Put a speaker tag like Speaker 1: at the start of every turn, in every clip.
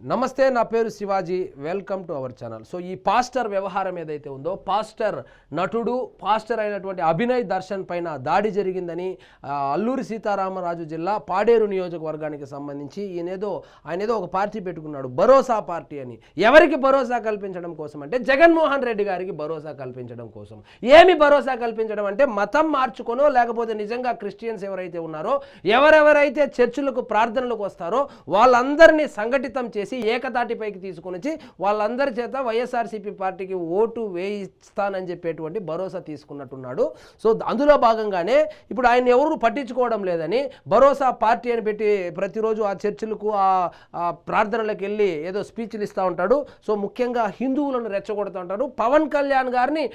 Speaker 1: నమస్తే, నా పేరు Shivaji. Welcome to our channel. So ఈ పాస్టర్ వ్యవహారం ఏదైతే ఉందో, పాస్టర్ నటుడు పాస్టర్ అయినటువంటి అభినయ్ దర్శన్ పైన దాడి జరిగిందని అల్లూరి సీతారామరాజు జిల్లా పాడేరు నియోజకవర్గానికి సంబంధించి ఆయన ఏదో ఒక పార్టీ పెట్టుకున్నాడు, భరోసా పార్టీ అని. ఎవరికి భరోసా కల్పించడం కోసం అంటే జగన్మోహన్ రెడ్డి గారికి భరోసా కల్పించడం కోసం. ఏమి భరోసా కల్పించడం అంటే మతం మార్చుకోనో లేకపోతే నిజంగా క్రిస్టియన్స్ ఎవరైతే ఉన్నారో, ఎవరెవరైతే చర్చిలకు ప్రార్థనలకు వస్తారో వాళ్ళందరినీ సంఘటితం చేసి ఏకతాటిపైకి తీసుకొని వచ్చి వాళ్ళందరి చేత వైఎస్ఆర్సీపీ పార్టీకి ఓటు వేయిస్తానని చెప్పేటువంటి భరోసా తీసుకున్నట్టున్నాడు. సో అందులో భాగంగానే ఇప్పుడు ఆయన ఎవరు పట్టించుకోవడం లేదని భరోసా పార్టీ అని పెట్టి ప్రతిరోజు ఆ చర్చిలకు ఆ ప్రార్థనలకు వెళ్ళి ఏదో స్పీచ్లు ఇస్తూ ఉంటాడు. సో ముఖ్యంగా హిందువులను రెచ్చగొడుతూ ఉంటారు. పవన్ కళ్యాణ్ గారిని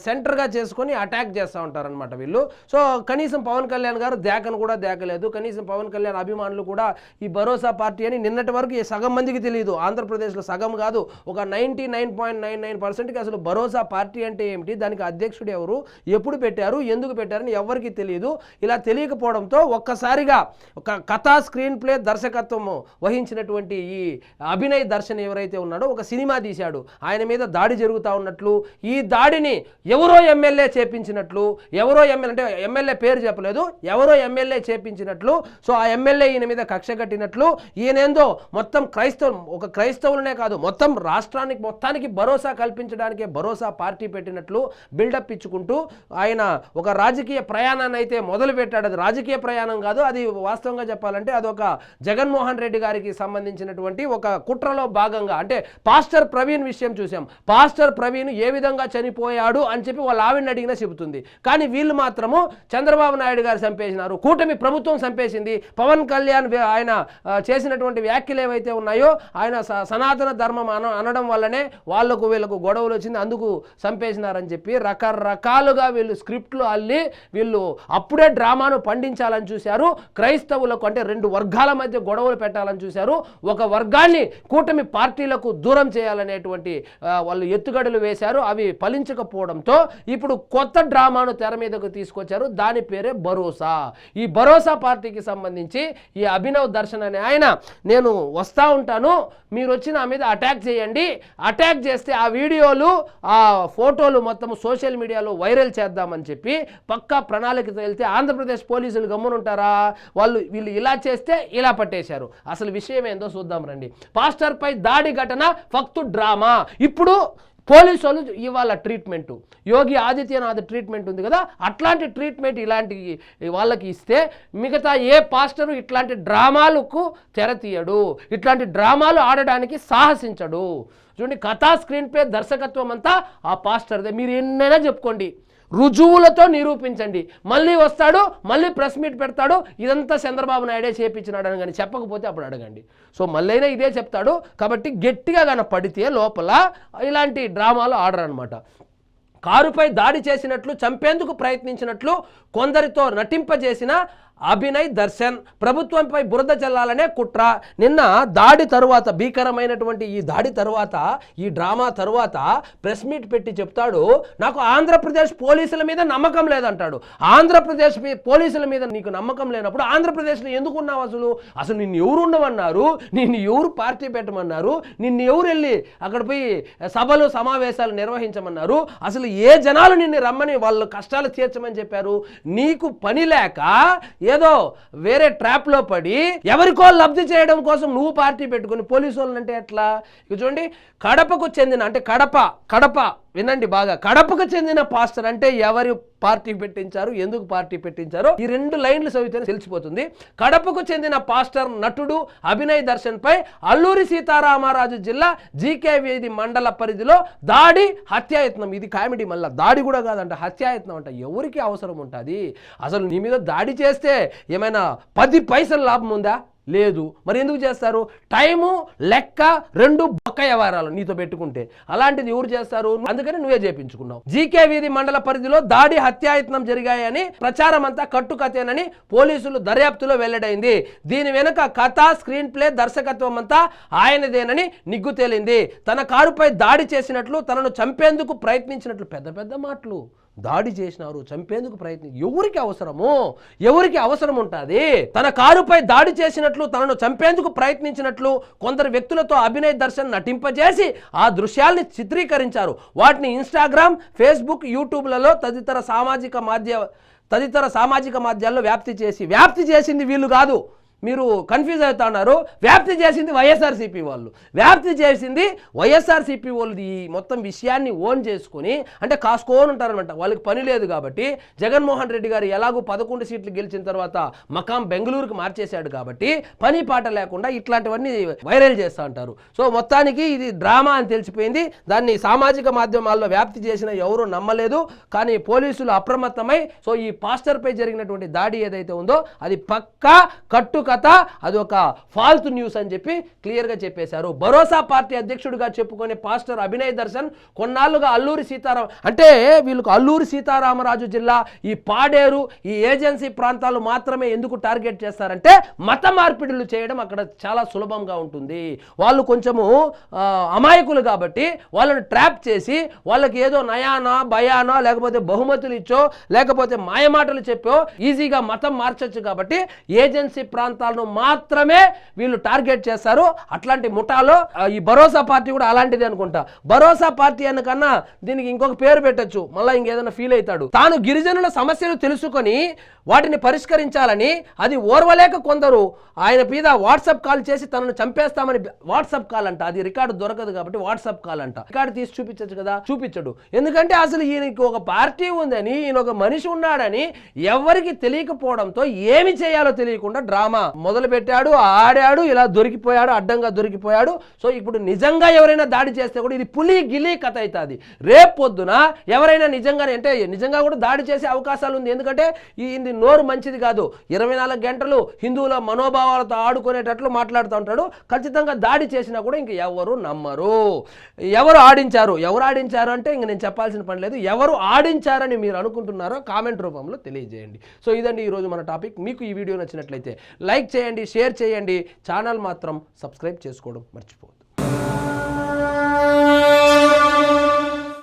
Speaker 1: సెంటర్గా చేసుకొని అటాక్ చేస్తూ ఉంటారనమాట వీళ్ళు. సో కనీసం పవన్ కళ్యాణ్ గారు దేకను కూడా దేకలేదు. కనీసం పవన్ కళ్యాణ్ అభిమానులు కూడా ఈ భరోసా పార్టీ అని నిన్నటి వరకు సగం మందికి తెలియదు. ఆంధ్రప్రదేశ్లో సగం కాదు, ఒక 99.99%కి అసలు భరోసా పార్టీ అంటే ఏమిటి, దానికి అధ్యక్షుడు ఎవరు, ఎప్పుడు పెట్టారు, ఎందుకు పెట్టారని ఎవరికి తెలియదు. ఇలా తెలియకపోవడంతో ఒక్కసారిగా ఒక కథా స్క్రీన్ ప్లే దర్శకత్వం వహించినటువంటి ఈ అభినయ్ దర్శన్ ఎవరైతే ఉన్నాడో ఒక సినిమా తీశాడు. ఆయన మీద దాడి జరుగుతూ ఉన్నట్లు, ఈ దాడిని ఎవరో ఎమ్మెల్యే చేపించినట్లు, ఎవరో అంటే ఎమ్మెల్యే పేరు చెప్పలేదు, ఎవరో ఎమ్మెల్యే చేపించినట్లు. సో ఆ ఎమ్మెల్యే ఈయన మీద కక్ష కట్టినట్లు, ఈయనేందో మొత్తం ఒక క్రైస్తవులనే కాదు మొత్తం రాష్ట్రానికి మొత్తానికి భరోసా కల్పించడానికే భరోసా పార్టీ పెట్టినట్లు బిల్డప్ ఇచ్చుకుంటూ ఆయన ఒక రాజకీయ ప్రయాణాన్ని అయితే మొదలు పెట్టాడు. అది రాజకీయ ప్రయాణం కాదు, అది వాస్తవంగా చెప్పాలంటే అదొక జగన్మోహన్ రెడ్డి గారికి సంబంధించినటువంటి ఒక కుట్రలో భాగంగా. అంటే పాస్టర్ ప్రవీణ్ విషయం చూసాం. పాస్టర్ ప్రవీణ్ ఏ విధంగా చనిపోయాడు అని చెప్పి వాళ్ళ ఆవిడని అడిగినా చెబుతుంది. కానీ వీళ్ళు మాత్రము చంద్రబాబు నాయుడు గారు చంపేసినారు, కూటమి ప్రభుత్వం చంపేసింది, పవన్ కళ్యాణ్ ఆయన చేసినటువంటి వ్యాఖ్యలు ఏవైతే ఉన్నాయో, ఆయన సనాతన ధర్మం అనడం వల్లనే వాళ్ళకు వీళ్ళకు గొడవలు వచ్చింది, అందుకు చంపేసినారని చెప్పి రకరకాలుగా వీళ్ళు స్క్రిప్ట్లు అల్లి వీళ్ళు అప్పుడే డ్రామాను పండించాలని చూశారు. క్రైస్తవులకు అంటే రెండు వర్గాల మధ్య గొడవలు పెట్టాలని చూశారు. ఒక వర్గాన్ని కూటమి పార్టీలకు దూరం చేయాలనేటువంటి వాళ్ళు ఎత్తుగడలు వేశారు. అవి ఫలించకపోవడంతో ఇప్పుడు కొత్త డ్రామాను తెర మీదకు తీసుకొచ్చారు. దాని పేరే భరోసా. ఈ భరోసా పార్టీకి సంబంధించి ఈ అభినవ్ దర్శన్ అనే ఆయన, నేను వస్తూ ఉంటాను, మీరు వచ్చి నా మీద అటాక్ చేయండి, అటాక్ చేస్తే ఆ వీడియోలు ఆ ఫోటోలు మొత్తం సోషల్ మీడియాలో వైరల్ చేద్దామని చెప్పి పక్కా ప్రణాళికతో వెళ్తే ఆంధ్రప్రదేశ్ పోలీసులు గమ్మునుంటారా? వీళ్ళు ఇలా చేస్తే ఇలా పట్టేశారు. అసలు విషయం ఏందో చూద్దాం రండి. పాస్టర్ పై దాడి ఘటన ఫక్తు డ్రామా. ఇప్పుడు పోలీసు వాళ్ళు ఇవాళ ట్రీట్మెంటు, యోగి ఆదిత్యనాథ్ ట్రీట్మెంట్ ఉంది కదా, అట్లాంటి ట్రీట్మెంట్ ఇలాంటి వాళ్ళకి ఇస్తే మిగతా ఏ పాస్టరు ఇట్లాంటి డ్రామాలకు తెరతీయడు, ఇట్లాంటి డ్రామాలు ఆడడానికి సాహసించడు. చూడండి, కథా స్క్రీన్ ప్లే దర్శకత్వం అంతా ఆ పాస్టర్దే. మీరు ఎన్నైనా చెప్పుకోండి, రుజువులతో నిరూపించండి. మళ్ళీ వస్తాడు, మళ్ళీ ప్రెస్ మీట్ పెడతాడు, ఇదంతా చంద్రబాబు నాయుడే చేపించినాడు అని కానీ చెప్పకపోతే అప్పుడు అడగండి. సో మళ్ళీ ఇదే చెప్తాడు. కాబట్టి గట్టిగా కానీ పడితే లోపల ఇలాంటి డ్రామాలు ఆడరు అనమాట. కారుపై దాడి చేసినట్లు, చంపేందుకు ప్రయత్నించినట్లు కొందరితో నటింపజేసిన అభినయ్ దర్శన్ ప్రభుత్వంపై బురద చల్లాలనే కుట్ర. నిన్న దాడి తరువాత, భీకరమైనటువంటి ఈ దాడి తరువాత, ఈ డ్రామా తరువాత ప్రెస్ మీట్ పెట్టి చెప్తాడు, నాకు ఆంధ్రప్రదేశ్ పోలీసుల మీద నమ్మకం లేదంటాడు. ఆంధ్రప్రదేశ్ పోలీసుల మీద నీకు నమ్మకం లేనప్పుడు ఆంధ్రప్రదేశ్లో ఎందుకున్నావు? అసలు నిన్ను ఎవరు ఉండమన్నారు? నిన్ను ఎవరు పార్టీ పెట్టమన్నారు? నిన్ను ఎవరు వెళ్ళి అక్కడ పోయి సభలు సమావేశాలు నిర్వహించమన్నారు? అసలు ఏ జనాలు నిన్ను రమ్మని వాళ్ళు కష్టాలు తీర్చమని చెప్పారు? నీకు పని లేక ఏదో వేరే ట్రాప్లో పడి ఎవరికో లబ్ధి చేయడం కోసం నువ్వు పార్టీ పెట్టుకుని పోలీసు వాళ్ళని అంటే ఎట్లా? ఇక చూడండి, కడపకు చెందిన, అంటే కడప వినండి బాగా, కడపకు చెందిన పాస్టర్ అంటే ఎవరు పార్టీ పెట్టించారు, ఎందుకు పార్టీ పెట్టించారో ఈ రెండు లైన్లు చదివితేనే తెలిసిపోతుంది. కడపకు చెందిన పాస్టర్ నటుడు అభినయ్ దర్శన్ పై అల్లూరి సీతారామరాజు జిల్లా జీకే వీధి మండల పరిధిలో దాడి, హత్యాయత్నం. ఇది కామెడీ, మళ్ళీ దాడి కూడా కాదంట, హత్యాయత్నం అంట. ఎవరికి అవసరం ఉంటుంది? అసలు నీ మీద దాడి చేస్తే ఏమైనా 10 పైసలు లాభం ఉందా? లేదు. మరి ఎందుకు చేస్తారు? టైము, లెక్క రెండు బొక్క వ్యవహారాలు నీతో పెట్టుకుంటే. అలాంటిది ఎవరు చేస్తారు? అందుకని నువ్వే చేపించుకున్నావు. జీకే వీధి మండల పరిధిలో దాడి, హత్యాయత్నం జరిగాయని ప్రచారం అంతా కట్టుకథేనని పోలీసులు దర్యాప్తులో వెల్లడైంది. దీని వెనుక కథ, స్క్రీన్ ప్లే దర్శకత్వం అంతా ఆయనదేనని నిగ్గు తేలింది. తన కారుపై దాడి చేసినట్లు, తనను చంపేందుకు ప్రయత్నించినట్లు, పెద్ద పెద్ద మాటలు దాడి చేసినారు, చంపేందుకు ఎవరికి అవసరం ఉంటుంది? తన కారుపై దాడి చేసినట్లు, తనను చంపేందుకు ప్రయత్నించినట్లు కొందరు వ్యక్తులతో అభినయ్ దర్శన్ నటింపజేసి ఆ దృశ్యాల్ని చిత్రీకరించారు. వాటిని ఇన్స్టాగ్రామ్, ఫేస్బుక్, యూట్యూబ్లలో తదితర సామాజిక మాధ్యాల్లో వ్యాప్తి చేసింది వీళ్ళు కాదు. మీరు కన్ఫ్యూజ్ అవుతా ఉన్నారు. వ్యాప్తి చేసింది వైఎస్ఆర్సీపీ వాళ్ళు. ఈ మొత్తం విషయాన్ని ఓన్ చేసుకుని, అంటే కాసుకోని ఉంటారనమాట. వాళ్ళకి పని లేదు కాబట్టి, జగన్మోహన్ రెడ్డి గారు ఎలాగూ 11 సీట్లు గెలిచిన తర్వాత మకాం బెంగళూరుకు మార్చేశాడు కాబట్టి పని పాట లేకుండా ఇట్లాంటివన్నీ వైరల్ చేస్తూ ఉంటారు. సో మొత్తానికి ఇది డ్రామా అని తెలిసిపోయింది. దాన్ని సామాజిక మాధ్యమాల్లో వ్యాప్తి చేసిన ఎవరూ నమ్మలేదు. కానీ పోలీసులు అప్రమత్తమై సో ఈ పాస్టర్పై జరిగినటువంటి దాడి ఏదైతే ఉందో అది పక్కా కట్టుకథ, అది ఒక ఫాల్తు న్యూస్ అని చెప్పి క్లియర్గా చెప్పేశారు. భరోసా పార్టీ అధ్యక్షుడిగా చెప్పుకునే పాస్టర్ అభినయ్ దర్శన్ కొన్నాళ్ళుగా వీళ్ళకు అల్లూరి సీతారామరాజు జిల్లా ఈ పాడేరు, ఈ ఏజెన్సీ ప్రాంతాలు మాత్రమే ఎందుకు టార్గెట్ చేస్తారంటే మత మార్పిడులు చేయడం అక్కడ చాలా సులభంగా ఉంటుంది. వాళ్ళు కొంచెము అమాయకులు కాబట్టి వాళ్ళని ట్రాప్ చేసి వాళ్ళకి ఏదో నయానా భయానా లేకపోతే బహుమతులు ఇచ్చో లేకపోతే మాయమాటలు చెప్పో ఈజీగా మతం మార్చొచ్చు కాబట్టి ఏజెన్సీ ప్రాంతాలను మాత్రమే వీళ్ళు టార్గెట్ చేస్తారు. అట్లాంటి ముఠాలో ఈ భరోసా పార్టీ కూడా అలాంటిది అనుకుంటా. భరోసా పార్టీ అన్నకన్నా దీనికి ఇంకొక పేరు పెట్టచ్చు, మళ్ళీ ఇంకేదైనా ఫీల్ అవుతాడు. తాను గిరిజనుల సమస్యలు తెలుసుకొని వాటిని పరిష్కరించాలని అది ఓర్వలేక కొందరు ఆయన మీద వాట్సాప్ కాల్ చేసి తనను చంపేస్తామని, వాట్సాప్ కాల్ అంట, అది రికార్డు దొరకదు కాబట్టి వాట్సాప్ కాల్ అంట. రికార్డు తీసి చూపించచ్చు కదా, చూపించడు. ఎందుకంటే అసలు ఈయనకి ఒక పార్టీ ఉందని, ఈయన ఒక మనిషి ఉన్నాడని ఎవరికి తెలియకపోవడంతో ఏమి చేయాలో తెలియకుండా డ్రామా మొదలు పెట్టాడు, ఆడాడు, ఇలా దొరికిపోయాడు, అడ్డంగా దొరికిపోయాడు. సో ఇప్పుడు నిజంగా ఎవరైనా దాడి చేస్తే కూడా ఇది పులి గిలి కథ అవుతుంది. రేపు పొద్దున ఎవరైనా నిజంగా కూడా దాడి చేసే అవకాశాలు ఉంది. ఎందుకంటే ఇది నోరు మంచిది కాదు. 24 గంటలు హిందువుల మనోభావాలతో ఆడుకునేటట్లు మాట్లాడుతూ ఉంటాడు. ఖచ్చితంగా దాడి చేసినా కూడా ఇంక ఎవరు నమ్మరు. ఎవరు ఆడించారు అంటే ఇంక నేను చెప్పాల్సిన పని లేదు. ఎవరు ఆడించారని మీరు అనుకుంటున్నారో కామెంట్ రూపంలో తెలియజేయండి. సో ఇదండి ఈరోజు మన టాపిక్. మీకు ఈ వీడియో నచ్చినట్లయితే లైక్ చేయండి, షేర్ చేయండి, ఛానల్ మాత్రం సబ్స్క్రైబ్ చేసుకోవడం మర్చిపోవద్దు.